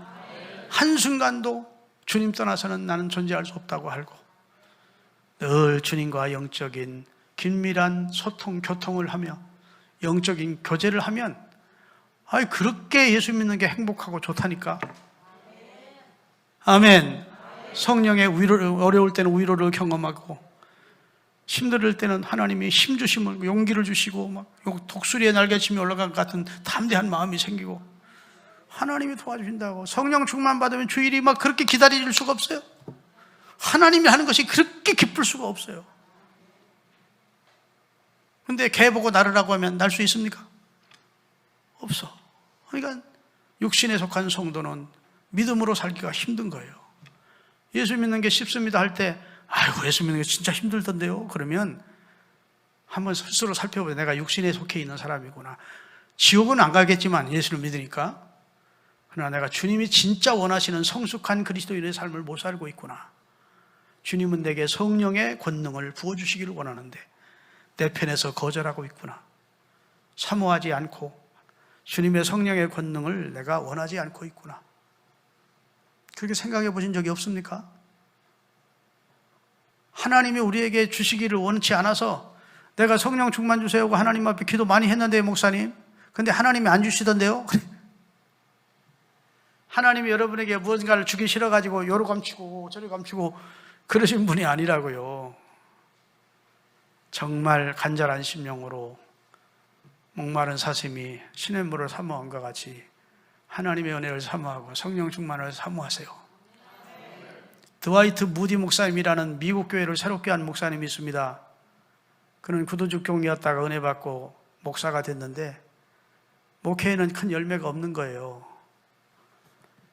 한순간도 주님 떠나서는 나는 존재할 수 없다고 알고 늘 주님과 영적인 긴밀한 소통, 교통을 하며 영적인 교제를 하면 그렇게 예수 믿는 게 행복하고 좋다니까. 아멘. 성령의 위로를, 어려울 때는 위로를 경험하고 힘들 때는 하나님이 힘 주심을, 용기를 주시고 막 독수리의 날개침이 올라간 것 같은 담대한 마음이 생기고 하나님이 도와주신다고. 성령 충만 받으면 주일이 막 그렇게 기다릴 수가 없어요. 하나님이 하는 것이 그렇게 기쁠 수가 없어요. 근데 개 보고 나르라고 하면 날 수 있습니까? 없어. 그러니까 육신에 속한 성도는 믿음으로 살기가 힘든 거예요. 예수 믿는 게 쉽습니다 할 때, 아이고 예수 믿는 게 진짜 힘들던데요. 그러면 한번 스스로 살펴보세요. 내가 육신에 속해 있는 사람이구나. 지옥은 안 가겠지만 예수를 믿으니까. 그러나 내가 주님이 진짜 원하시는 성숙한 그리스도인의 삶을 못 살고 있구나. 주님은 내게 성령의 권능을 부어주시기를 원하는데 내 편에서 거절하고 있구나. 사모하지 않고 주님의 성령의 권능을 내가 원하지 않고 있구나. 그렇게 생각해 보신 적이 없습니까? 하나님이 우리에게 주시기를 원치 않아서 내가 성령 충만 주세요 하고 하나님 앞에 기도 많이 했는데 목사님, 근데 하나님이 안 주시던데요? 하나님이 여러분에게 무언가를 주기 싫어가지고 요로 감추고 저리 감추고 그러신 분이 아니라고요. 정말 간절한 심령으로 목마른 사슴이 시냇물을 사모한 것 같이 하나님의 은혜를 사모하고 성령 충만을 사모하세요. 드와이트 무디 목사님이라는 미국 교회를 새롭게 한 목사님이 있습니다. 그는 구도죽종이었다가 은혜 받고 목사가 됐는데 목회에는 큰 열매가 없는 거예요.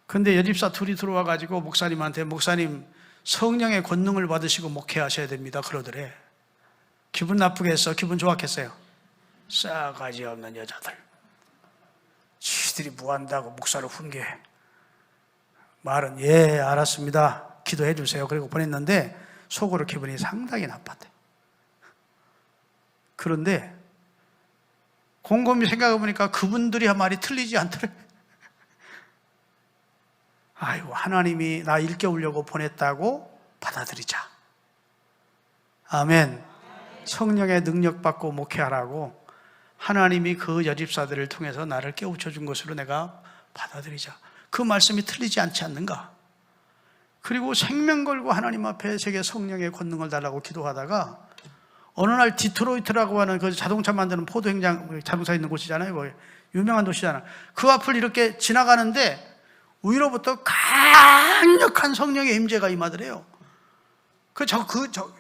그런데 여집사 둘이 들어와가지고 목사님한테, 목사님 성령의 권능을 받으시고 목회하셔야 됩니다 그러더래. 기분 나쁘게 했어? 기분 좋았겠어요? 싸가지 없는 여자들, 지들이 뭐 한다고 목사를 훈계해. 말은 예 알았습니다 기도해 주세요 그리고 보냈는데 속으로 기분이 상당히 나빴대. 그런데 곰곰이 생각해 보니까 그분들이 한 말이 틀리지 않더래. 아이고 하나님이 나 일깨우려고 보냈다고 받아들이자. 아멘. 성령의 능력 받고 목회하라고 하나님이 그 여집사들을 통해서 나를 깨우쳐 준 것으로 내가 받아들이자. 그 말씀이 틀리지 않지 않는가? 그리고 생명 걸고 하나님 앞에 제게 성령의 권능을 달라고 기도하다가 어느 날 디트로이트라고 하는 그 자동차 만드는 포드 행장, 자동차 있는 곳이잖아요. 뭐 유명한 도시잖아. 그 앞을 이렇게 지나가는데 위로부터 강력한 성령의 임재가 임하더래요.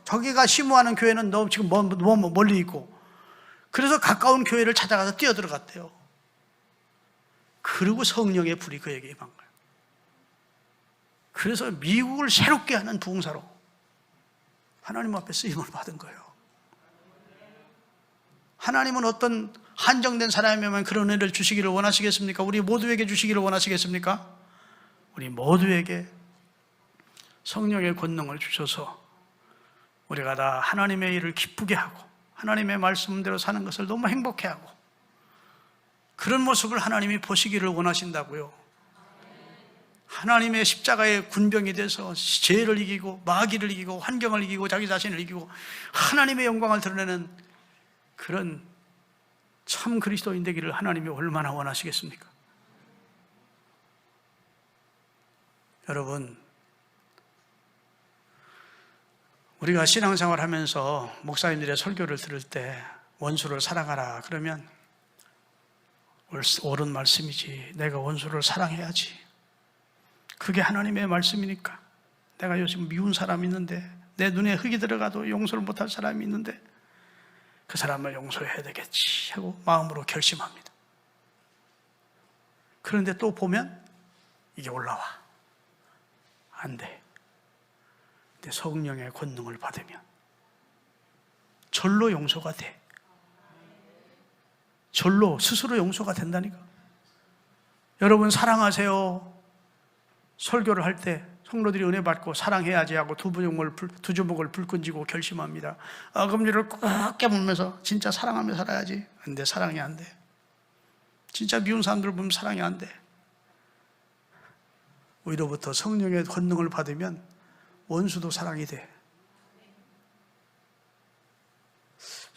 저기가 심호하는 교회는 너무 지금 너무 멀리 있고, 그래서 가까운 교회를 찾아가서 뛰어들어갔대요. 그리고 성령의 불이 그에게 임한 거예요. 그래서 미국을 새롭게 하는 부흥사로 하나님 앞에 쓰임을 받은 거예요. 하나님은 어떤 한정된 사람이면 그런 은혜를 주시기를 원하시겠습니까? 우리 모두에게 주시기를 원하시겠습니까? 우리 모두에게 성령의 권능을 주셔서 우리가 다 하나님의 일을 기쁘게 하고 하나님의 말씀대로 사는 것을 너무 행복해하고 그런 모습을 하나님이 보시기를 원하신다고요. 하나님의 십자가의 군병이 돼서 죄를 이기고 마귀를 이기고 환경을 이기고 자기 자신을 이기고 하나님의 영광을 드러내는 그런 참 그리스도인 되기를 하나님이 얼마나 원하시겠습니까? 여러분, 우리가 신앙생활 하면서 목사님들의 설교를 들을 때 원수를 사랑하라 그러면 옳은 말씀이지. 내가 원수를 사랑해야지. 그게 하나님의 말씀이니까. 내가 요즘 미운 사람이 있는데 내 눈에 흙이 들어가도 용서를 못할 사람이 있는데 그 사람을 용서해야 되겠지 하고 마음으로 결심합니다. 그런데 또 보면 이게 올라와. 안 돼. 근데 성령의 권능을 받으면 절로 용서가 돼. 절로 스스로 용서가 된다니까. 여러분 사랑하세요. 설교를 할 때 성도들이 은혜 받고 사랑해야지 하고 두 주먹을 불끈 쥐고 결심합니다. 어금니를 꼭 깨물면서 진짜 사랑하며 살아야지. 근데 사랑이 안 돼. 진짜 미운 사람들 보면 사랑이 안 돼. 위로부터 성령의 권능을 받으면 원수도 사랑이 돼.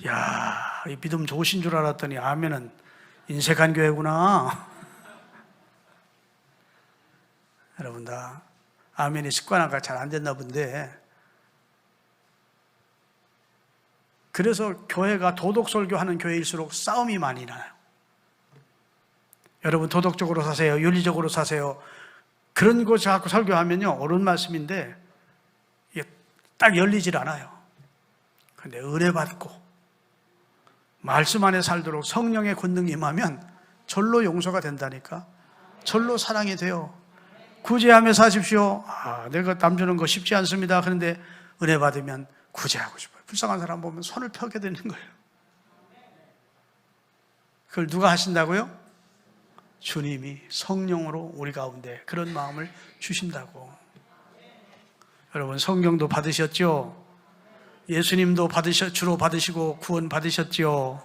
야, 이 믿음 좋으신 줄 알았더니 아멘은 인색한 교회구나. 여러분 다 아멘이 습관화가 잘 안 됐나 본데, 그래서 교회가 도덕설교하는 교회일수록 싸움이 많이 나요. 여러분 도덕적으로 사세요, 윤리적으로 사세요, 그런 거 자꾸 설교하면요 옳은 말씀인데 이게 딱 열리질 않아요. 그런데 은혜 받고 말씀 안에 살도록 성령의 권능이 임하면 절로 용서가 된다니까. 절로 사랑이 돼요. 구제하며 사십시오. 내가 남 주는 거 쉽지 않습니다. 그런데 은혜 받으면 구제하고 싶어요. 불쌍한 사람 보면 손을 펴게 되는 거예요. 그걸 누가 하신다고요? 주님이 성령으로 우리 가운데 그런 마음을 주신다고. 여러분 성경도 받으셨죠? 예수님도 주로 받으시고 구원 받으셨죠?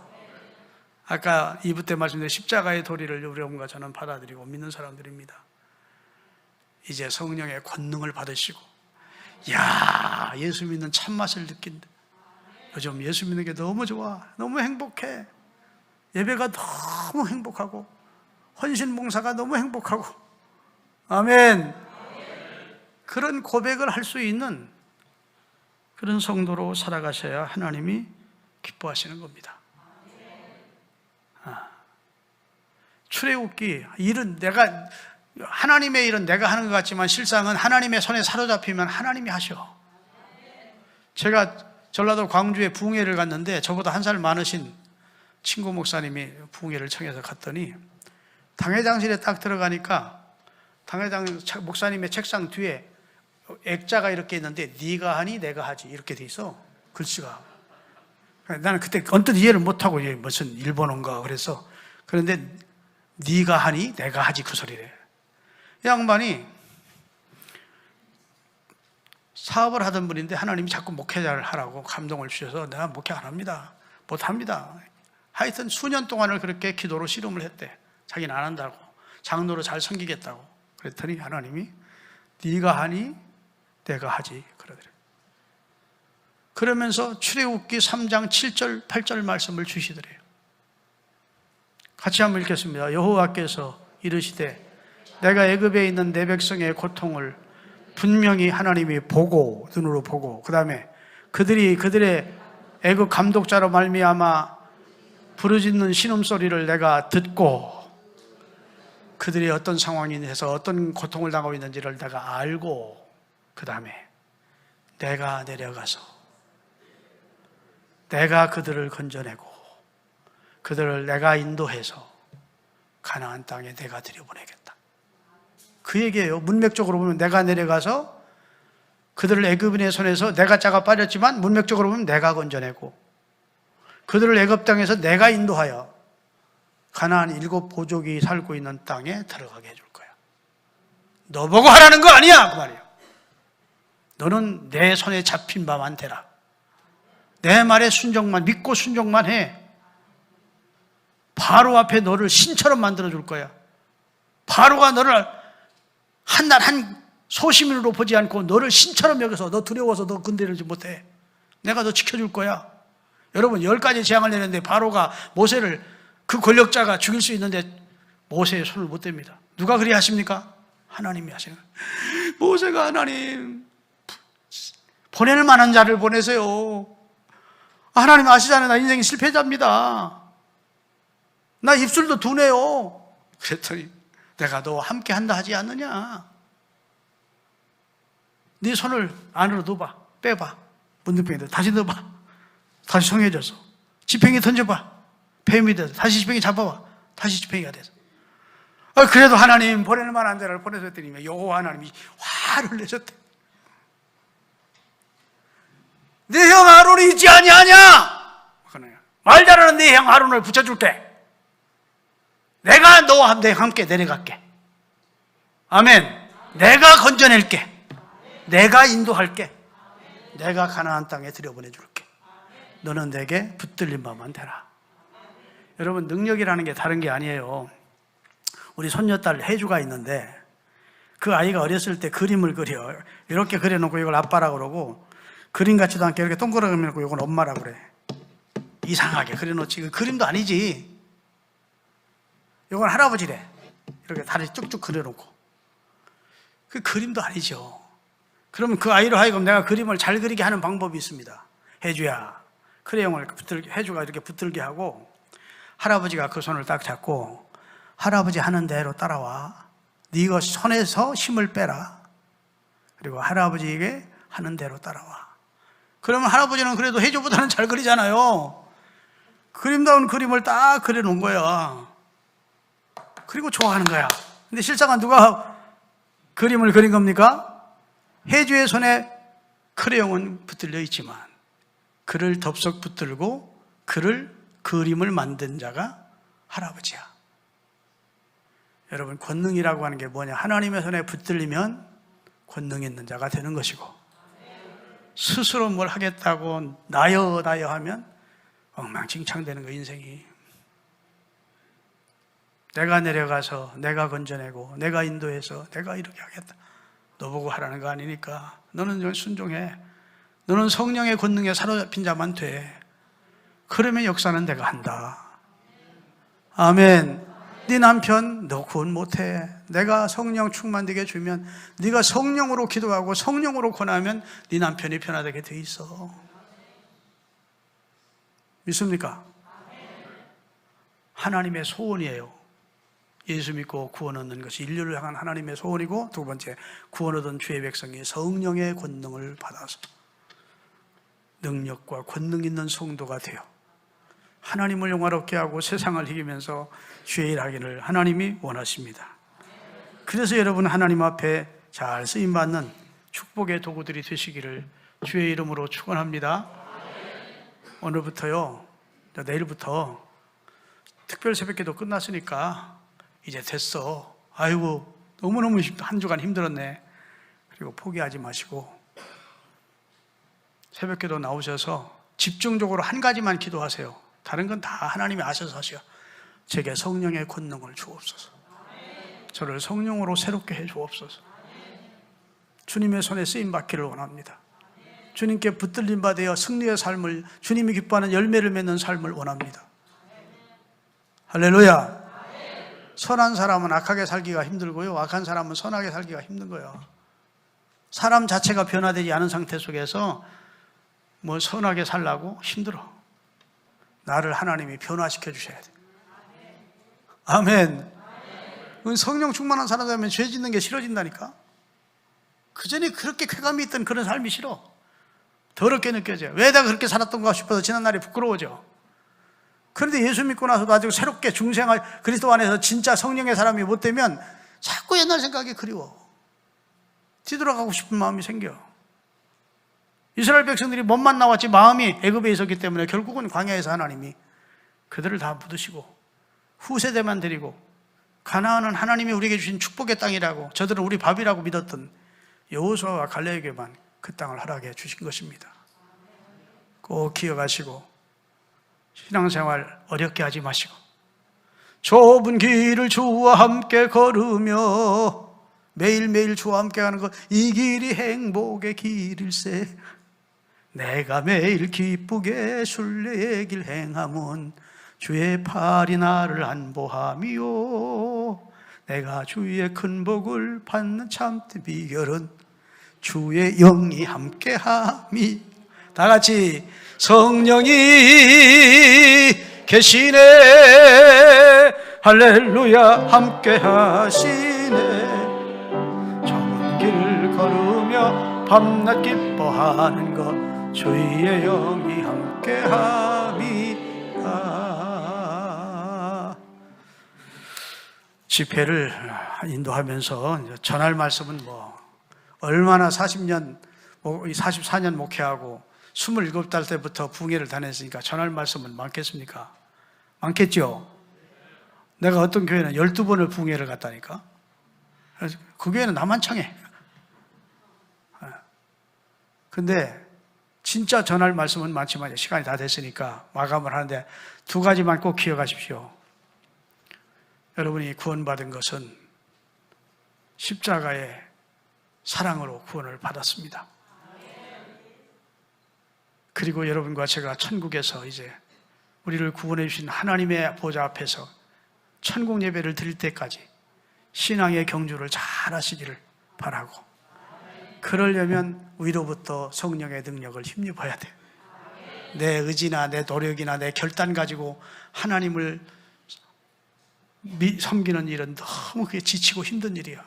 아까 2부 때 말씀드린 십자가의 도리를 여러분과 저는 받아들이고 믿는 사람들입니다. 이제 성령의 권능을 받으시고, 야, 예수 믿는 참맛을 느낀다. 요즘 예수 믿는 게 너무 좋아. 너무 행복해. 예배가 너무 행복하고 헌신 봉사가 너무 행복하고. 아멘. 그런 고백을 할 수 있는 그런 성도로 살아가셔야 하나님이 기뻐하시는 겁니다. 출애굽기 일은 하나님의 일은 내가 하는 것 같지만 실상은 하나님의 손에 사로잡히면 하나님이 하셔. 제가 전라도 광주에 부흥회를 갔는데 저보다 한 살 많으신 친구 목사님이 부흥회를 청해서 갔더니 당회장실에 딱 들어가니까 당회장 목사님의 책상 뒤에 액자가 이렇게 있는데 네가 하니 내가 하지 이렇게 돼 있어. 글씨가. 나는 그때 언뜻 이해를 못하고 이게 무슨 일본어인가 그래서, 그런데 네가 하니 내가 하지 그 소리래. 이 양반이 사업을 하던 분인데 하나님이 자꾸 목회자를 하라고 감동을 주셔서 내가 목회 안 합니다. 못합니다. 하여튼 수년 동안을 그렇게 기도로 씨름을 했대. 자기는 안 한다고. 장로로 잘 섬기겠다고. 그랬더니 하나님이 네가 하니 내가 하지 그러더래요. 그러면서 출애굽기 3장 7절 8절 말씀을 주시더래요. 같이 한번 읽겠습니다. 여호와께서 이르시되 내가 애굽에 있는 내 백성의 고통을 분명히 하나님이 보고, 눈으로 보고, 그 다음에 그들의 애굽 감독자로 말미암아 부르짖는 신음소리를 내가 듣고 그들이 어떤 상황이 돼서 어떤 고통을 당하고 있는지를 내가 알고, 그 다음에 내가 내려가서 내가 그들을 건져내고 그들을 내가 인도해서 가나안 땅에 내가 들여보내겠다. 그 얘기예요. 문맥적으로 보면 내가 내려가서 그들을 애굽인의 손에서 내가 짜가 빠졌지만 문맥적으로 보면 내가 건져내고 그들을 애굽 땅에서 내가 인도하여 가나안 7 보족이 살고 있는 땅에 들어가게 해줄 거야. 너 보고 하라는 거 아니야 그 말이에요. 너는 내 손에 잡힌 바만 되라. 내 말에 순종만, 믿고 순종만 해. 바로 앞에 너를 신처럼 만들어 줄 거야. 바로가 너를 한 날 한 소시민으로 보지 않고 너를 신처럼 여겨서 너 두려워서 너 건드리지 못해. 내가 너 지켜줄 거야. 여러분 10가지 재앙을 내렸는데 바로가 모세를, 그 권력자가 죽일 수 있는데 모세의 손을 못 댑니다. 누가 그리 하십니까? 하나님이 하시는 거예요. 모세가 하나님 보낼 만한 자를 보내세요. 하나님 아시잖아요. 나 인생이 실패자입니다. 나 입술도 둔해요. 그랬더니 내가 너와 함께 한다 하지 않느냐. 네 손을 안으로 넣어봐. 빼봐. 문둥병에 다시 넣어봐. 다시 성해져서. 지팽이 던져봐. 뱀이 돼서. 다시 지팽이 잡아봐. 다시 지팽이가 돼서. 그래도 하나님 보낼 만한 자를 보내셨더니 여호와 하나님이 화를 내셨대. 내 형 아론이 있지 아니하냐? 말 잘하는 내 형 아론을 붙여줄게. 내가 너와 함께 내려갈게. 아멘. 내가 건져낼게. 내가 인도할게. 내가 가나안 땅에 들여보내줄게. 너는 내게 붙들린 바만 되라. 여러분 능력이라는 게 다른 게 아니에요. 우리 손녀딸 혜주가 있는데 그 아이가 어렸을 때 그림을 그려. 이렇게 그려놓고 이걸 아빠라고 그러고 그림 같지도 않게 이렇게 동그랗게 그려놓고 이건 엄마라고 그래. 이상하게 그려놓지. 그 그림도 아니지. 이건 할아버지래. 이렇게 다리 쭉쭉 그려놓고. 그 그림도 아니죠. 그러면 그 아이로 하여금 내가 그림을 잘 그리게 하는 방법이 있습니다. 혜주야, 크레용을 혜주가 이렇게 붙들게 하고 할아버지가 그 손을 딱 잡고 할아버지 하는 대로 따라와. 네가 손에서 힘을 빼라. 그리고 할아버지에게 하는 대로 따라와. 그러면 할아버지는 그래도 혜주보다는 잘 그리잖아요. 그림다운 그림을 딱 그려놓은 거야. 그리고 좋아하는 거야. 근데 실상은 누가 그림을 그린 겁니까? 혜주의 손에 크레용은 붙들려 있지만 그를 덥석 붙들고 그를 그림을 만든 자가 할아버지야. 여러분 권능이라고 하는 게 뭐냐? 하나님의 손에 붙들리면 권능 있는 자가 되는 것이고 스스로 뭘 하겠다고 나여 하면 엉망진창 되는 거 인생이. 내가 내려가서 내가 건져내고 내가 인도해서 내가 이렇게 하겠다. 너 보고 하라는 거 아니니까 너는 순종해. 너는 성령의 권능에 사로잡힌 자만 돼. 그러면 역사는 내가 한다. 아멘. 네 남편 너 구원 못해. 내가 성령 충만되게 주면 네가 성령으로 기도하고 성령으로 권하면 네 남편이 변화되게 돼 있어. 믿습니까? 하나님의 소원이에요. 예수 믿고 구원 얻는 것이 인류를 향한 하나님의 소원이고, 두 번째, 구원 얻은 주의 백성이 성령의 권능을 받아서 능력과 권능 있는 성도가 되어 하나님을 영화롭게 하고 세상을 이기면서 주의 일 하기를 하나님이 원하십니다. 그래서 여러분 하나님 앞에 잘 쓰임받는 축복의 도구들이 되시기를 주의 이름으로 축원합니다. 오늘부터요, 내일부터 특별 새벽기도 끝났으니까 이제 됐어. 아이고 너무너무 한 주간 힘들었네. 그리고 포기하지 마시고 새벽기도 나오셔서 집중적으로 한 가지만 기도하세요. 다른 건 다 하나님이 아셔서 하셔. 제게 성령의 권능을 주옵소서. 저를 성령으로 새롭게 해 주옵소서. 주님의 손에 쓰임 받기를 원합니다. 주님께 붙들림 받아 승리의 삶을, 주님이 기뻐하는 열매를 맺는 삶을 원합니다. 할렐루야. 선한 사람은 악하게 살기가 힘들고요, 악한 사람은 선하게 살기가 힘든 거예요. 사람 자체가 변화되지 않은 상태 속에서 뭐 선하게 살라고 힘들어. 나를 하나님이 변화시켜 주셔야 돼. 아멘. 성령 충만한 사람 되면 죄 짓는 게 싫어진다니까. 그전에 그렇게 쾌감이 있던 그런 삶이 싫어. 더럽게 느껴져요. 왜 내가 그렇게 살았던가 싶어서 지난날이 부끄러워져. 그런데 예수 믿고 나서도 아주 새롭게 중생활 그리스도 안에서 진짜 성령의 사람이 못 되면 자꾸 옛날 생각이 그리워. 뒤돌아가고 싶은 마음이 생겨. 이스라엘 백성들이 몸만 나왔지 마음이 애굽에 있었기 때문에 결국은 광야에서 하나님이 그들을 다 묻으시고 후세대만 데리고 가나안은 하나님이 우리에게 주신 축복의 땅이라고, 저들은 우리 밥이라고 믿었던 여호수아와 갈렙에게만 그 땅을 허락해 주신 것입니다. 꼭 기억하시고 신앙생활 어렵게 하지 마시고 좁은 길을 주와 함께 걸으며 매일매일 주와 함께 가는 것, 이 길이 행복의 길일세. 내가 매일 기쁘게 순례의 길 행함은 주의 팔이 나를 안보함이요, 내가 주의 큰 복을 받는 참된 비결은 주의 영이 함께함이. 다 같이 성령이 계시네, 할렐루야, 함께하시네. 좁은 길을 걸으며 밤낮 기뻐하는 것, 주의 영이 함께함이라. 집회를 인도하면서 전할 말씀은 얼마나 44년 목회하고 27달 때부터 붕괴를 다녔으니까 전할 말씀은 많겠습니까? 많겠죠? 내가 어떤 교회는 12번을 붕괴를 갔다니까? 그 교회는 나만 청해. 근데 진짜 전할 말씀은 많지만 시간이 다 됐으니까 마감을 하는데 두 가지만 꼭 기억하십시오. 여러분이 구원받은 것은 십자가의 사랑으로 구원을 받았습니다. 그리고 여러분과 제가 천국에서 이제 우리를 구원해 주신 하나님의 보좌 앞에서 천국 예배를 드릴 때까지 신앙의 경주를 잘 하시기를 바라고, 그러려면 위로부터 성령의 능력을 힘입어야 돼. 내 의지나 내 노력이나 내 결단 가지고 하나님을 섬기는 일은 너무 그게 지치고 힘든 일이야.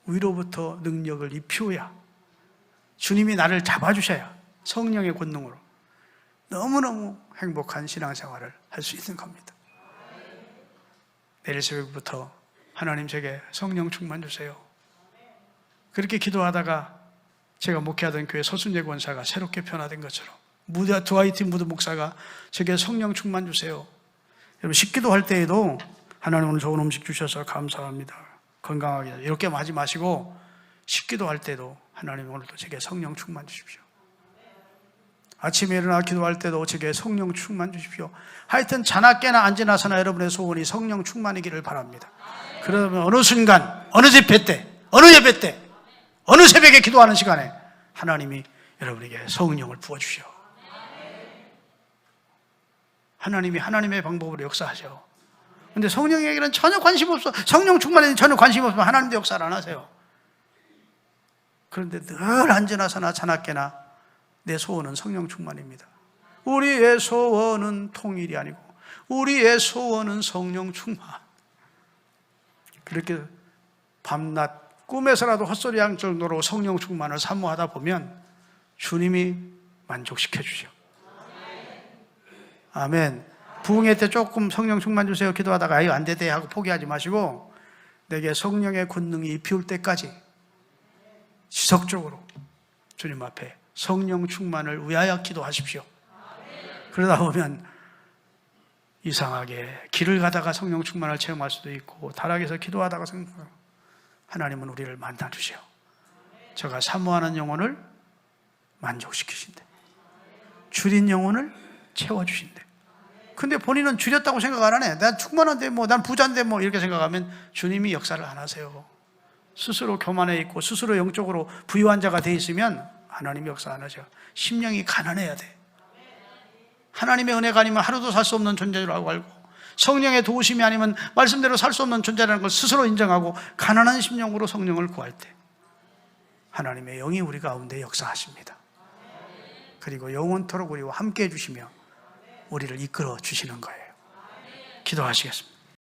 위로부터 능력을 입히어야, 주님이 나를 잡아주셔야 성령의 권능으로 너무너무 행복한 신앙생활을 할 수 있는 겁니다. 내일 새벽부터 하나님 제게 성령 충만 주세요. 그렇게 기도하다가 제가 목회하던 교회 서순재 권사가 새롭게 변화된 것처럼, 드와이트 무드 목사가 제게 성령 충만 주세요. 여러분, 식기도할 때에도 하나님 오늘 좋은 음식 주셔서 감사합니다, 건강하게, 이렇게 하지 마시고 식기도할 때도 하나님 오늘도 제게 성령 충만 주십시오. 아침에 일어나 기도할 때도 제게 성령 충만 주십시오. 하여튼 자나 깨나 앉으나서나 여러분의 소원이 성령 충만이기를 바랍니다. 그러면 어느 순간, 어느 집회 때, 어느 예배 때, 어느 새벽에 기도하는 시간에 하나님이 여러분에게 성령을 부어주시오. 하나님이 하나님의 방법으로 역사하셔. 근데 성령에게는 전혀 관심 없어. 성령 충만에는 전혀 관심 없으면 하나님도 역사를 안 하세요. 그런데 늘 앉으나서나 자나 깨나 내 소원은 성령 충만입니다. 우리의 소원은 통일이 아니고 우리의 소원은 성령 충만. 그렇게 밤낮 꿈에서라도 헛소리할 정도로 성령 충만을 사모하다 보면 주님이 만족시켜 주셔. 아멘. 부흥회 때 조금 성령 충만 주세요 기도하다가 아유 안 되대 하고 포기하지 마시고 내게 성령의 권능이 입히울 때까지 지속적으로 주님 앞에 성령 충만을 위하여 기도하십시오. 그러다 보면 이상하게 길을 가다가 성령 충만을 체험할 수도 있고 타락해서 기도하다가 하나님은 우리를 만나주셔. 제가 사모하는 영혼을 만족시키신대. 줄인 영혼을 채워주신대. 근데 본인은 줄였다고 생각 안 하네. 난 충만한데 난 부자인데 이렇게 생각하면 주님이 역사를 안 하세요. 스스로 교만해 있고 스스로 영적으로 부유한 자가 돼 있으면 하나님이 역사 안 하죠. 심령이 가난해야 돼. 하나님의 은혜가 아니면 하루도 살 수 없는 존재라고 알고 성령의 도우심이 아니면 말씀대로 살 수 없는 존재라는 걸 스스로 인정하고 가난한 심령으로 성령을 구할 때 하나님의 영이 우리 가운데 역사하십니다. 그리고 영원토록 우리와 함께 해주시며 우리를 이끌어 주시는 거예요. 기도하시겠습니다.